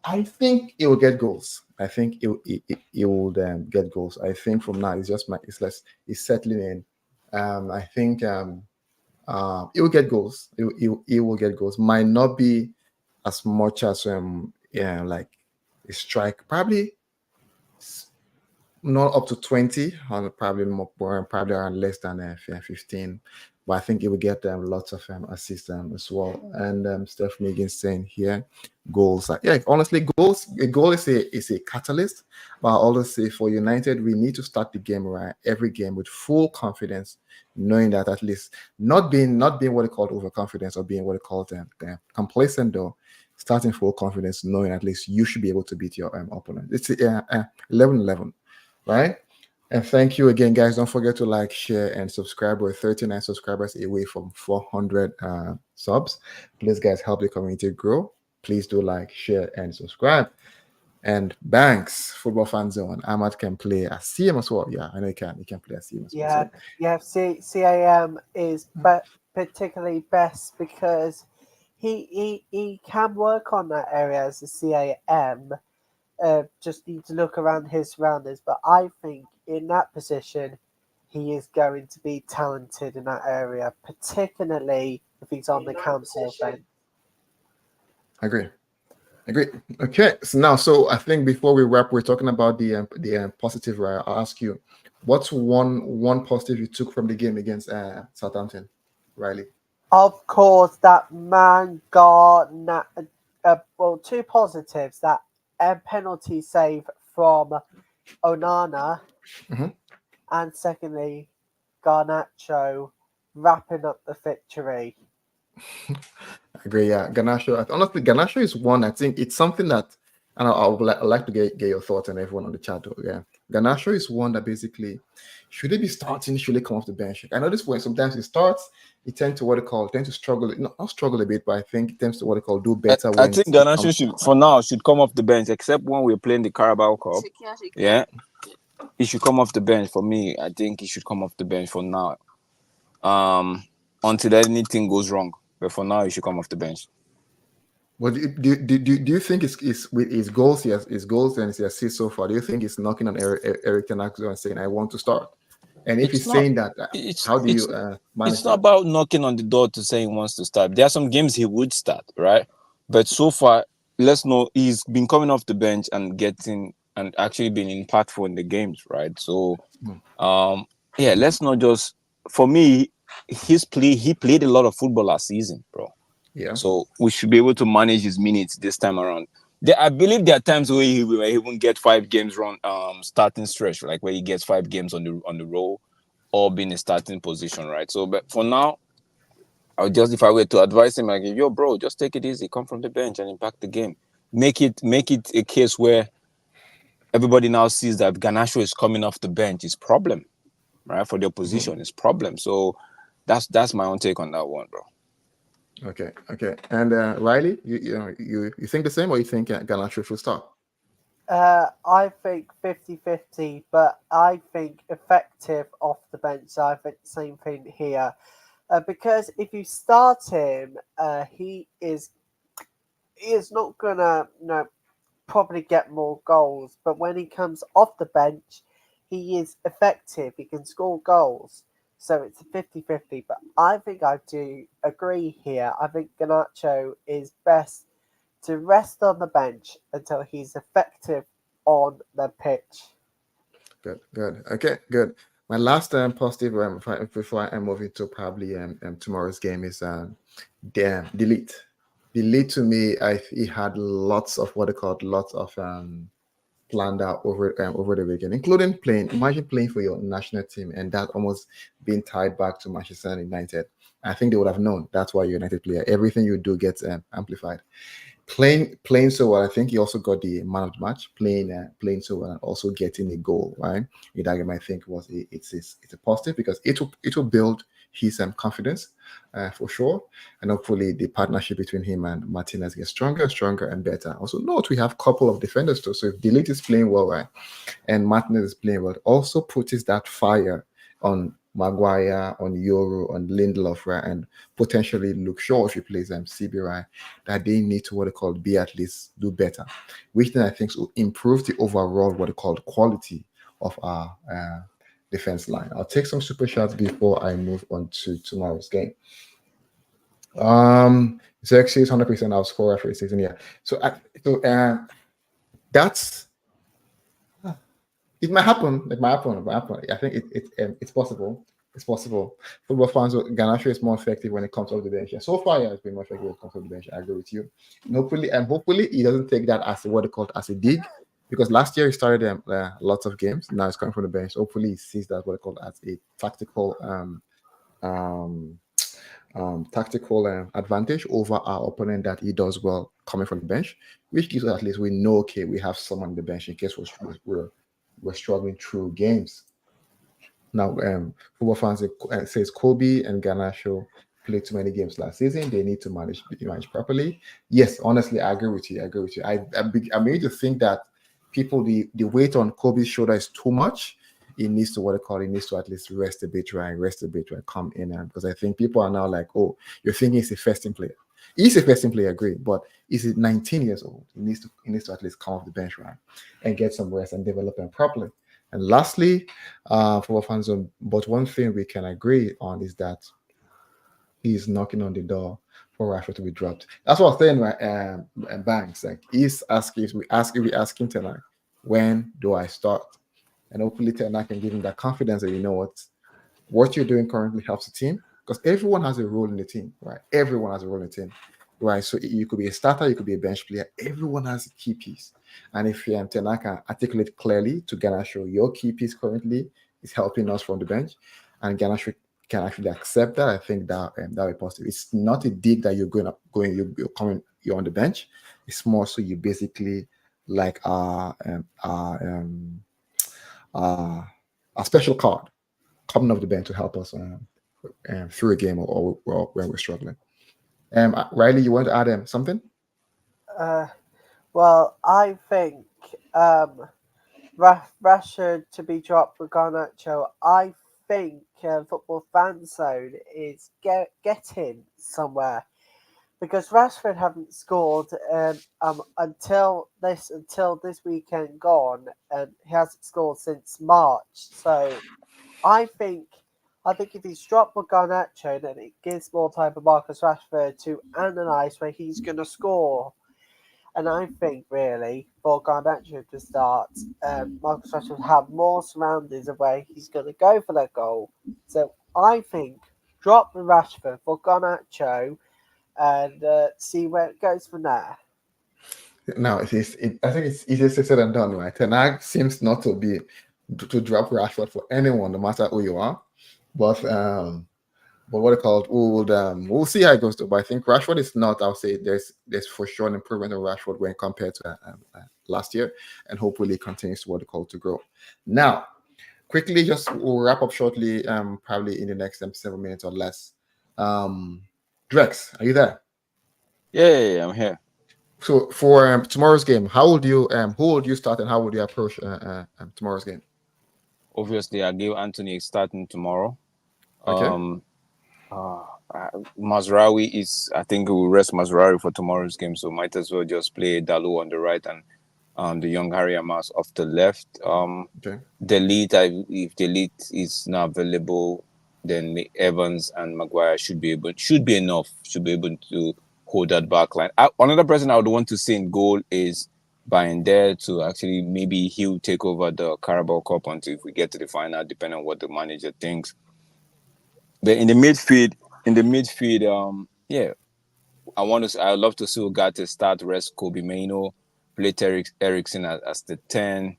I think he will get goals. I think he will get goals. I think from now it's less it's settling in. I think he will get goals. He will get goals. Might not be as much as like a strike. Probably not up to 20, or probably more, probably around less than 15. But I think it will get them lots of assists as well. And Stephanie again saying here, goals. Yeah, honestly, goals. A goal is a catalyst. But I always say for United, we need to start the game right, every game with full confidence, knowing that at least not being what they call overconfidence or being what they call complacent though. Starting full confidence, knowing at least you should be able to beat your opponent. It's 11-11, right? And thank you again, guys. Don't forget to like, share, and subscribe. We're 39 subscribers away from 400 subs. Please, guys, help the community grow. Please do like, share, and subscribe. And Banks, Football Fan Zone. Ahmad can play as CM as well. Yeah, I know he can. He can play as CM as well. Yeah, So, yeah. CAM is particularly best because he can work on that area as a CAM. Just need to look around his surroundings. But I think in that position, he is going to be talented in that area, particularly if he's on the council bench. agree. Agree. Okay. So I think before we wrap, we're talking about the positive. Right? I'll ask you, what's one positive you took from the game against Southampton, Riley? Of course, that man got well, two positives. That penalty save from Onana, Mhm. and secondly, Garnacho wrapping up the victory. I agree. Yeah, Garnacho. Honestly, Garnacho is one. I think it's something that, and I'd like to get your thoughts on everyone on the chat. Yeah, Garnacho is one that basically, should he be starting? Should he come off the bench? I know this way. Sometimes he starts. He tends to tend to struggle. Not struggle a bit, but I think he tends to do better I when think he comes. Garnacho should, for now, should come off the bench, except when we're playing the Carabao Cup. Yeah, he should come off the bench for me. I think he should come off the bench for now. Until anything goes wrong. But for now, he should come off the bench. Well, do you think it's with his goals? His goals and his assists so far. Do you think he's knocking on Eric Ten Hag's door and saying, "I want to start"? And if It's he's not. saying that, It's how do it's you manage it's not that? about knocking on the door to say he wants to start. There are some games he would start, right? But so far, let's know he's been coming off the bench and getting and actually being impactful in the games, right? So, Hmm. yeah, let's not just. For me, he played a lot of football last season, bro. Yeah. So we should be able to manage his minutes this time around. I believe there are times where he won't get 5 games run starting stretch, like where he gets 5 games on the roll, or be in a starting position, right? So, but for now, I would just, if I were to advise him, like, yo, bro, just take it easy, come from the bench and impact the game. Make it a case where everybody now sees that Garnacho is coming off the bench is problem, right? For the Mhm. opposition is problem. So that's my own take on that one, bro. Okay. Okay. And Riley, you think the same, or you think Garnacho should start? I think 50-50, but I think effective off the bench. So I think same thing here. Because if you start him, he is not gonna probably get more goals. But when he comes off the bench, he is effective. He can score goals. So it's a 50-50. But I think I do agree here. I think Ganacho is best to rest on the bench until he's effective on the pitch. Good, good. Okay, good. My last positive before I move into probably tomorrow's game is delete. Delete to me, he had lots of what they called lots of planned out over the weekend, including playing. Imagine playing for your national team and that almost being tied back to Manchester United. I think they would have known that's why you're a United player. Everything you do gets amplified. Playing so well. I think he also got the man of the match. Playing so well and also getting a goal. Right, in that game, I think it's a positive because it will build his confidence for sure, and hopefully the partnership between him and Martinez gets stronger, stronger and better. Also, note we have a couple of defenders too. So if Delete is playing well, right, and Martinez is playing well, also puts that fire on Maguire, on Euro, on Lindelof, right, and potentially Luke Shaw if he plays CB, right, that they need to what they call be at least do better, which then I think will improve the overall what they call quality of our defense line. I'll take some super shots before I move on to tomorrow's game. Xerxes 100% I'll score after the season. Yeah. That's it might happen. It might happen. It might happen. I think it's possible. It's possible. Football fans, Garnacho is more effective when it comes off the bench. Yeah, so far, yeah, it's been more effective when it comes off the bench. I agree with you. And hopefully, he doesn't take that as what they call as a dig, because last year he started lots of games. Now he's coming from the bench. Hopefully, he sees that what they call as a tactical advantage over our opponent that he does well coming from the bench, which gives us at least we know okay we have someone on the bench in case we're struggling through games. Now, football fans says Kobe and Garnacho played too many games last season. They need to manage properly. Yes, honestly, I agree with you. I'm beginning to think that people the weight on Kobe's shoulder is too much. He needs to he needs to at least rest a bit, come in, because I think people are now like, oh, you're thinking he's a first team player. He's a first team player, agree, but he's 19 years old. He needs to at least come off the bench, right, and get some rest and develop him properly. And lastly, for fans, but one thing we can agree on is that he's knocking on the door for Rashford to be dropped. That's what I was saying, right? Banks, like he's asking, we ask him tonight, when do I start? And hopefully tonight can give him that confidence that you know what you're doing currently helps the team, because everyone has a role in the team, right? Everyone has a role in the team, right? So you could be a starter, you could be a bench player. Everyone has a key piece. And if Tenak can articulate clearly to Garnacho, your key piece currently is helping us from the bench, and Garnacho can actually accept that, I think that that will be positive. It's not a dig that you're you're on the bench. It's more so you basically like a special card coming off the bench to help us through a game or when we're struggling. Riley, you want to add something? Well, I think Rashford to be dropped for Garnacho. I think Football Fan Zone is getting somewhere, because Rashford haven't scored until this weekend gone, and he hasn't scored since March. So I think if he's dropped for Garnacho, then it gives more time for Marcus Rashford to analyse where he's going to score. And I think, really, for Garnacho to start, Marcus Rashford will have more surroundings of where he's going to go for that goal. So I think drop the Rashford for Garnacho and see where it goes from there. No, I think it's easier said than done, right? Tenag seems not to be to drop Rashford for anyone, no matter who you are. But what it called, we'll see how it goes. But I think Rashford is not. I'll say there's for sure an improvement in Rashford when compared to last year, and hopefully it continues to what it called to grow. Now, quickly, we'll wrap up shortly. Probably in the next 7 minutes or less. Drex, are you there? Yeah, I'm here. So for tomorrow's game, who would you start and how would you approach tomorrow's game? Obviously, I gave Anthony starting tomorrow. Okay. Mazraoui I think we will rest Mazraoui for tomorrow's game, so might as well just play Dalot on the right and the young Harry Amas off the left. Okay. If Delete is not available, then Evans and Maguire should be able to hold that back line. Another person I would want to see in goal is Bayender to actually maybe he'll take over the Carabao Cup until if we get to the final, depending on what the manager thinks. But in the midfield, yeah, I'd love to see Ugarte start, rest Kobe Maino, play Ericsson as the 10.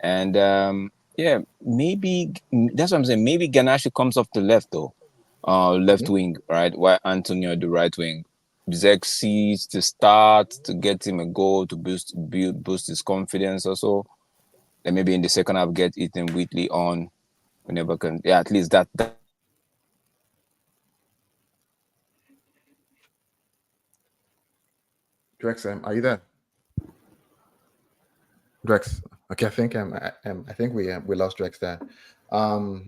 And yeah, maybe that's what I'm saying. Maybe Ganache comes off the left though, left Mhm. wing, right? While Antonio the right wing. Zexi to start to get him a goal to boost his confidence also. And maybe in the second half get Ethan Wheatley on whenever can. Yeah, at least that would be my plan. Drex, are you there? Drex. Okay, I think we lost Drex there.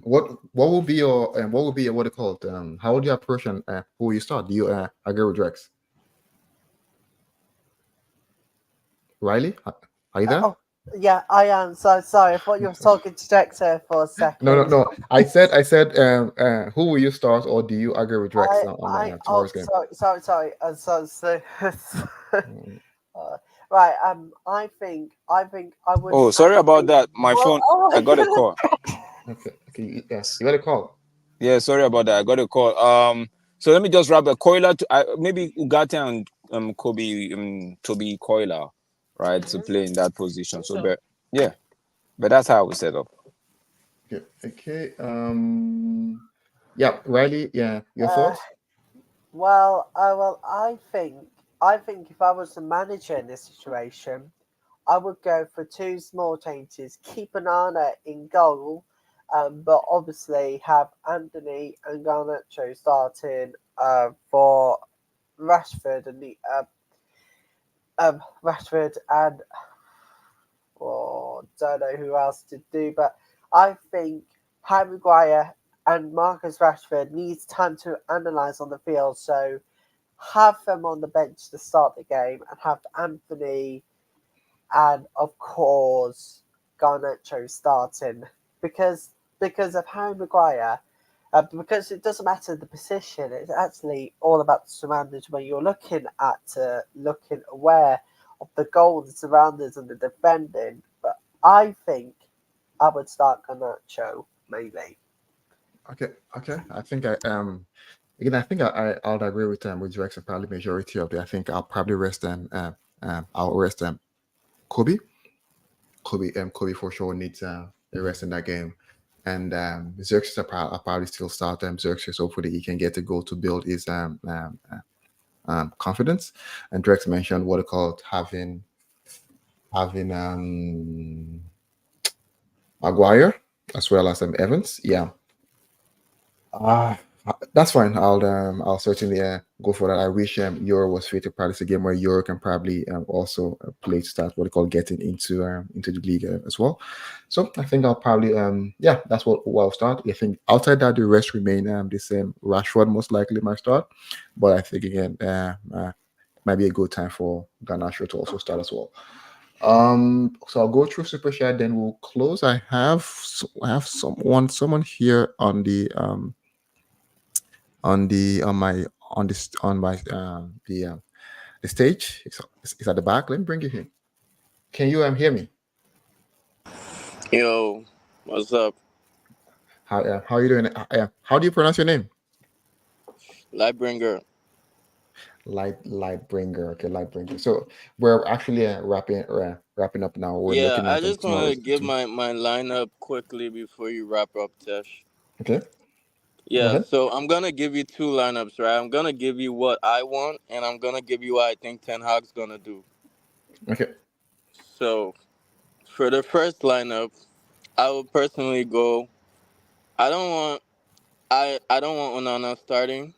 What will be your what will be your what it called? How would you approach and who will you start? Do you agree with Drex? Riley, are you there? Oh, yeah, I am. So sorry. I thought you were talking to Dexter for a No, no, second. no. I said who will you start, or do you agree with Drex on Oh, tomorrow's game? sorry. Mm, Right. I think I would Oh, sorry about actually. that. My Well, phone. oh I my got a goodness. call. okay, okay, yeah, you got a call. Yeah, sorry about that. I got a call. So let me just wrap a Coiler to maybe Ugarte and Kobe Toby Coiler, right, to Mhm. play in that position. So, but yeah, but that's how we set up. Okay, okay. Yeah, Riley. Yeah, your Uh, thoughts? I think if I was the manager in this situation, I would go for two small changes. Keep Anana in goal, but obviously have Anthony and Garnacho starting for Rashford and Rashford and don't know who else to do, but I think Harry Maguire and Marcus Rashford needs time to analyse on the field. So have them on the bench to start the game and have Anthony and of course Garnacho starting because of Harry Maguire. Because it doesn't matter the position, it's actually all about the surroundings when you're looking aware of the goal, the surroundings, and the defending. But I think I would start Garnacho maybe. Okay, okay. I think I again. I think I'll agree with Drex and probably majority of it. I think I'll probably rest them. I'll rest them. Kobe. Kobe for sure needs a rest in that game. And Xerxes, I'll probably still start them. Xerxes, hopefully he can get a goal to build his confidence. And Drex mentioned what it called having Maguire as well as Evans. Yeah, Ah, that's fine. I'll certainly go for that. I wish Euro was fit to practice a game where Euro can probably also play to start what they call getting into the league as well. So I think I'll probably yeah, that's what I'll start. I think outside that the rest remain the same. Rashford most likely might start, but I think again might be a good time for Garnacho to also start as well. So I'll go through super chat, then we'll close. I have someone here on my on this on my the stage. It's at the back. Let me bring you in. Can you hear me? Yo, what's up? How are you doing? How do you pronounce your name? Lightbringer. Lightbringer. Okay, Lightbringer. So we're actually wrapping up now. We're Yeah, looking I at just want to tomorrow's. give my lineup quickly before you wrap up, Tesh. Okay, go Yeah, ahead. so I'm gonna give you two lineups, right? I'm gonna give you what I want, and I'm gonna give you what I think Ten Hag's gonna do. Okay, So for the first lineup, I would personally go. I don't want I don't want Onana starting.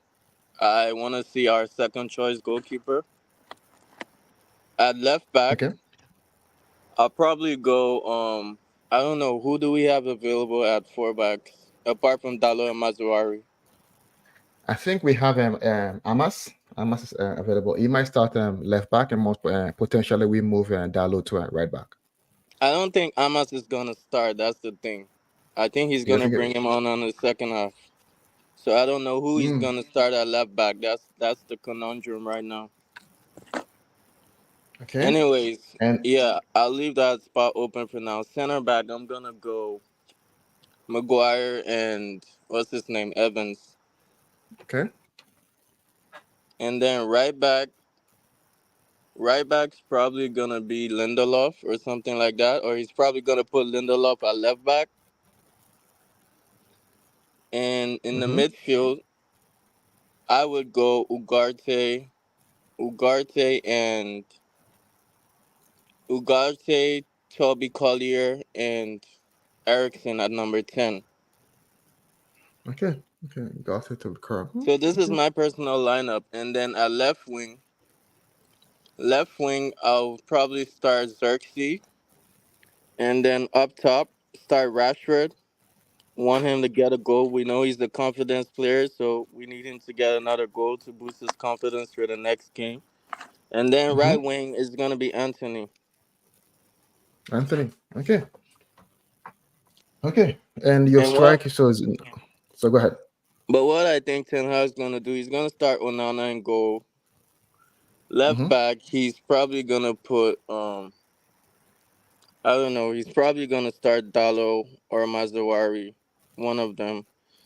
I want to see our second choice goalkeeper at left back. okay. I'll probably go. I don't know who do we have available at four backs apart from Dalo and Mazuari. I think we have Amas. Amas is available. He might start left back, and most potentially we move Dalo to right back. I don't think Amas is gonna start. That's the thing. I think he's You don't gonna think bring him on the second half. So I don't know who he's mm, gonna start at left back. That's the conundrum right now. Okay. Anyways, And yeah, I'll leave that spot open for now. Center back, I'm gonna go Maguire and what's his name, Evans, okay. and then right back's probably gonna be Lindelof or something like that, or he's probably gonna put Lindelof at left back, and in the Mm-hmm. midfield, I would go Ugarte, Toby Collier, and Ericsson at number 10. Okay. Okay. Got it to the curb. So this is Okay. my personal lineup, and then at left wing, I'll probably start Xerxes, and then up top, start Rashford. Want him to get a goal. We know he's the confidence player, so we need him to get another goal to boost his confidence for the next game. And then Mm-hmm. right wing is gonna be Anthony. Anthony. Okay. Okay. And your And what strike so go ahead. but what I think Ten Hag's gonna do, he's gonna start Onana in goal. Left Mm-hmm. back, he's probably gonna put I don't know, he's probably gonna start Dalo or Mazawari, one of them.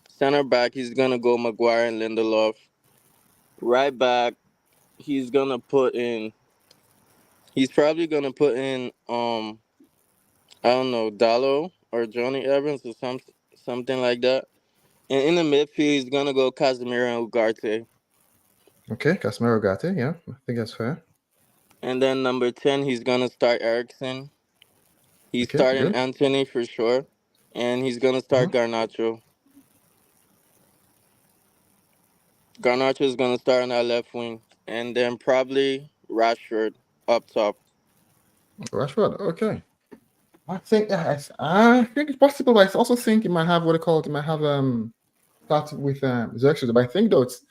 Center back, he's gonna go Maguire and Lindelof. Right back, he's gonna put in he's probably gonna put in I don't know, Dalo or Johnny Evans or something like that. And in the midfield, he's gonna go Casemiro and Ugarte. Okay. Casemiro got it. Yeah. I think that's fair. And then number 10, he's gonna start Ericsson. He's Okay. starting Good. Anthony for sure, and he's gonna Mm-hmm. start Garnacho. Garnacho is gonna start on that left wing, and then probably Rashford up top. Rashford. Okay. I think I think it's possible, but I also think it might have what they call it. It might have start with Xerxes. But I think though it's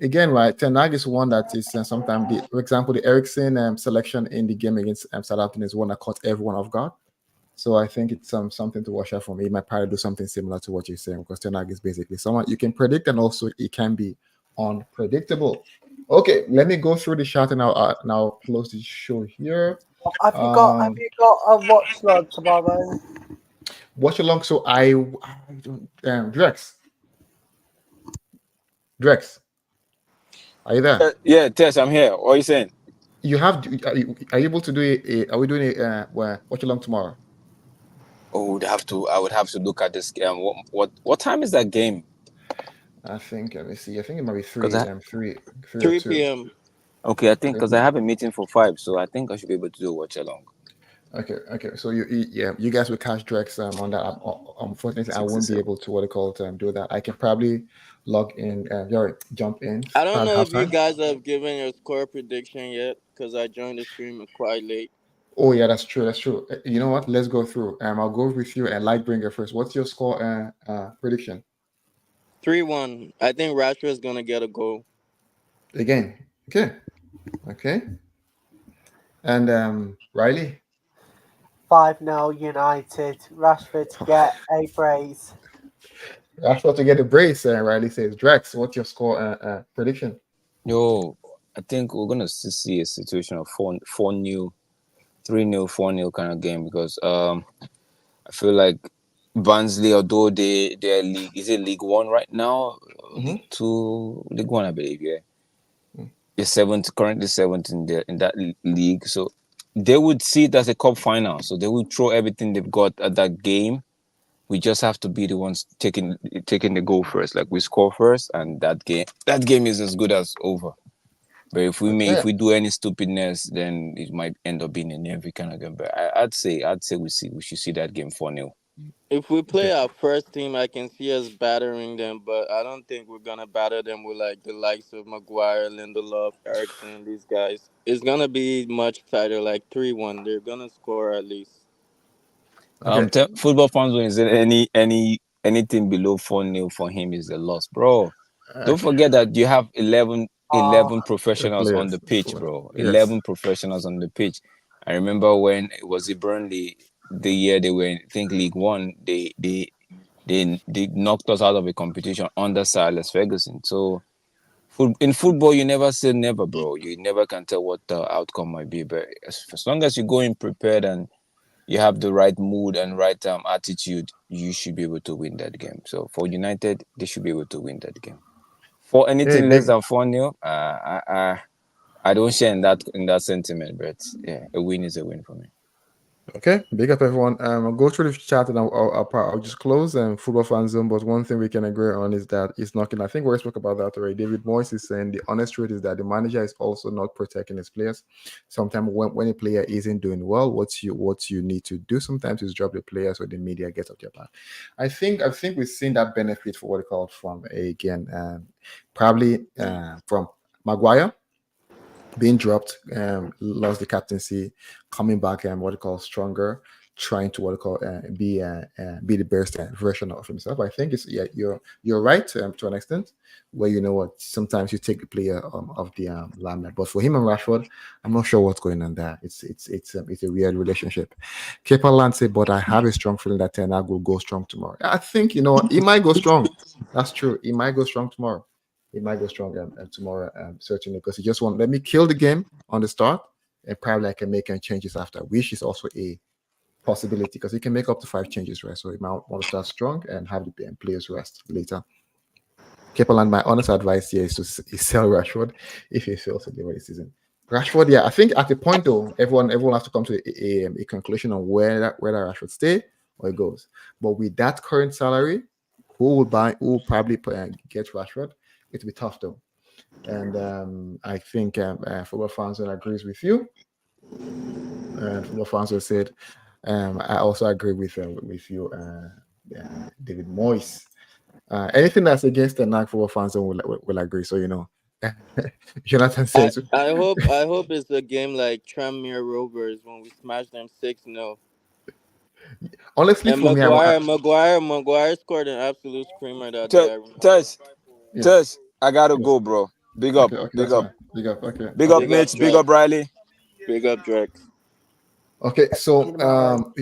again right. Ten Hag is one that is sometimes the, for example, the Ericsson selection in the game against Southampton is one that caught everyone off guard. So I think it's something to watch out for me. He might probably do something similar to what you're saying because Ten Hag is basically someone you can predict and also it can be unpredictable. Okay, let me go through the chat and now close the show here. Have Um, you got a watch log tomorrow? watch along. So I don't Drex, are you there? Yeah, Tess, I'm here. What are you saying? You have are you able to do are we doing watch along tomorrow? Oh, I would have to look at this. What time is that game? I think let me see. I think it might be Because I 3 or 3 2. p.m. okay, I think because I Okay. have a meeting for 5, so I think I should be able to do a watch along. Okay. So yeah, you guys will catch Drex on that. Unfortunately, I won't be 67. able to what they call it do that. I can probably log in. Sorry, jump in I don't at know if you halftime. guys have given your score prediction yet, because I joined the stream quite late. Oh yeah, that's true. That's true. You know what? Let's go through. I'll go with you and Lightbringer first. What's your score prediction 3-1. I think Rashford's gonna get a goal. again? Okay. And Riley, 5-0 United. Rashford to get a brace. I thought to get a brace. Riley says, Drex, what's your score prediction? Yo, I think we're gonna see a situation of 4-0, 3-0, 4-0 kind of game because I feel like Barnsley, although they're league, is it League One right now? Mm-hmm. League Two, League One, I believe. Yeah, Mm. they're currently seventh in that league. So they would see it as a cup final. So they would throw everything they've got at that game. We just have to be the ones taking the goal first. Like we score first, and that game is as good as over. But if Okay. we do any stupidness, then it might end up being an every kind of game. But I'd say we should see that game 4-0. If we play Okay. our first team, I can see us battering them, but I don't think we're gonna batter them with like the likes of Maguire, Lindelof, Ericsson, these guys. It's gonna be much tighter, like 3-1. They're gonna score at least. Okay. Football fans when say anything below 4-0 for him is a loss, bro. Don't Okay. forget that you have 11, Uh, 11 professionals on Players. the pitch, bro. Yes. 11 professionals on the pitch. I remember when it was the Burnley the year they were in, I think League One. They knocked us out of a competition under Silas Ferguson. So In football, you never say never, bro. You never can tell what the outcome might be. But as long as you go in prepared and you have the right mood and right attitude, you should be able to win that game. So for United, they should be able to win that game. For Hey, anything less big. than 4-0, I don't share in that sentiment, but yeah, a win is a win for me. Okay, big up everyone. I'll go through the chat and I'll just close football fan zone. But one thing we can agree on is that it's knocking. I think we spoke about that already. David Moyes is saying the honest truth is that the manager is also not protecting his players. Sometimes when a player isn't doing well, what you need to do sometimes is drop the player so the media gets up their back. I think we've seen that benefit for what they call from again probably from Maguire being dropped, lost the captaincy, coming back and what they call stronger, trying to what they call be the best version of himself. I think it's yeah, you're right to an extent, where you know what sometimes you take the player of the limelight. But for him and Rashford, I'm not sure what's going on there. It's a weird relationship. Kepa Land said, but I have a strong feeling that Ten Hag will go strong tomorrow. I think you know what, he might go strong. That's true. He might go strong tomorrow. He might go strong tomorrow, certainly, because he just want let me kill the game on the start, and probably I can make any changes after, which is also a possibility because he can make up to 5 changes, right? So he might want to start strong and have the players rest later. Kepaland, my honest advice here is to sell Rashford if he fails to deliver this season. Rashford, yeah, I think at the point though, everyone has to come to a conclusion on whether Rashford stay or he goes. But with that current salary, who will probably get Rashford? It'll be tough though. And I think football fans will agrees with you. And football fans will said, I also agree with you, David Moyes. Anything that's against the NAC football fans will agree. So you know, Jonathan I, says, I hope it's a game like Tranmere Rovers when we smash them 6-0. honestly, And for me, Maguire scored an absolute screamer that day. Tess, I remember. Tess, yes, Tess, I gotta yes, go, bro. Big up, okay, okay, big that's up, fine. Big up, okay, big up, okay, Big up Mitch. Big up, Drex. Riley. Big up Drex. okay. See you So tomorrow.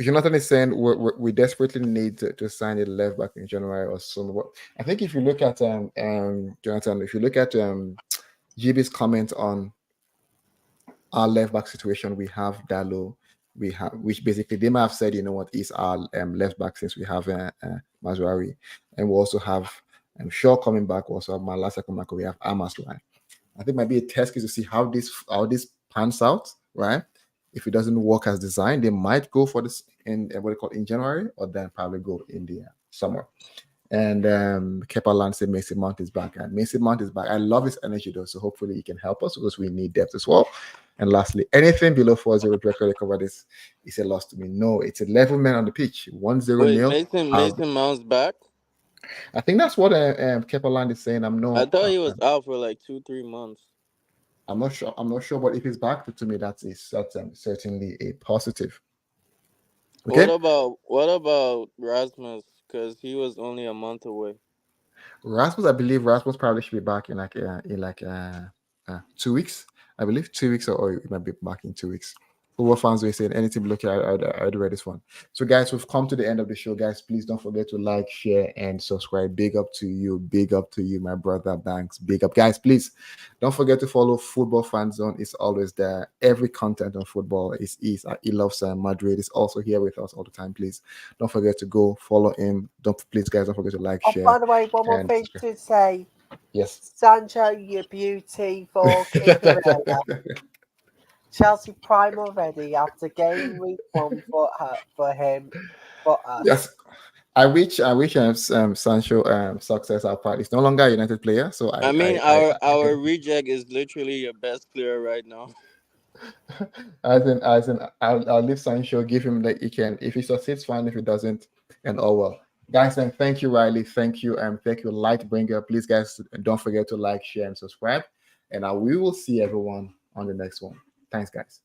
Jonathan is saying we desperately need to sign a left back in January or soon. What I think if you look at Jonathan, if you look at GB's comment on our left back situation, we have Dalo, we have which basically they might have said, you know what, is our left back since we have Mazurari, and we also have Shaw coming back, we also have Malasa coming back, we have Amas line. I think might be a test case to see how this pans out, right? If it doesn't work as designed, they might go for this in what they call in January, or then probably go in the summer. And Kepa Lance said Mason Mount is back. And Mason Mount is back. I love his energy though, so hopefully he can help us because we need depth as well. And lastly, anything below 4-0 record cover this is a loss to me. No, it's a level man on the pitch. 1-0 Wait, nil. Mason Mount's back? I think that's what Kepa Land is saying. I thought he was out for like 2-3 months. I'm not sure. I'm not sure, but if he's back, to me, that's certainly a positive. Okay, What about Rasmus? Because he was only a month away. Rasmus. I believe Rasmus probably should be back in like 2 weeks. I believe 2 weeks, or it might be back in 2 weeks. Football fans will say anything look I'd read this one. So guys, we've come to the end of the show. Guys, please don't forget to like, share, and subscribe. Big up to you, my brother Banks. Big up, guys. Please don't forget to follow Football Fan Zone. It's always there. Every content on football is he loves Madrid. Is also here with us all the time. Please don't forget to go follow him. Please guys, don't forget to like, Oh, share, by the way, one more and thing subscribe. to say. Yes. Sancho, you beauty for Chelsea prime already after game week 1 for him, for us. Yes, I wish Sancho success apart. He's no longer a United player, so I mean, I our get reject is literally your best player right now. as in I'll leave Sancho, give him that he can. If he succeeds, fine. If he doesn't, and oh well. Guys, then thank you, Riley. Thank you, Lightbringer. Please, guys, don't forget to like, share, and subscribe. And we will see everyone on the next one. Thanks, guys.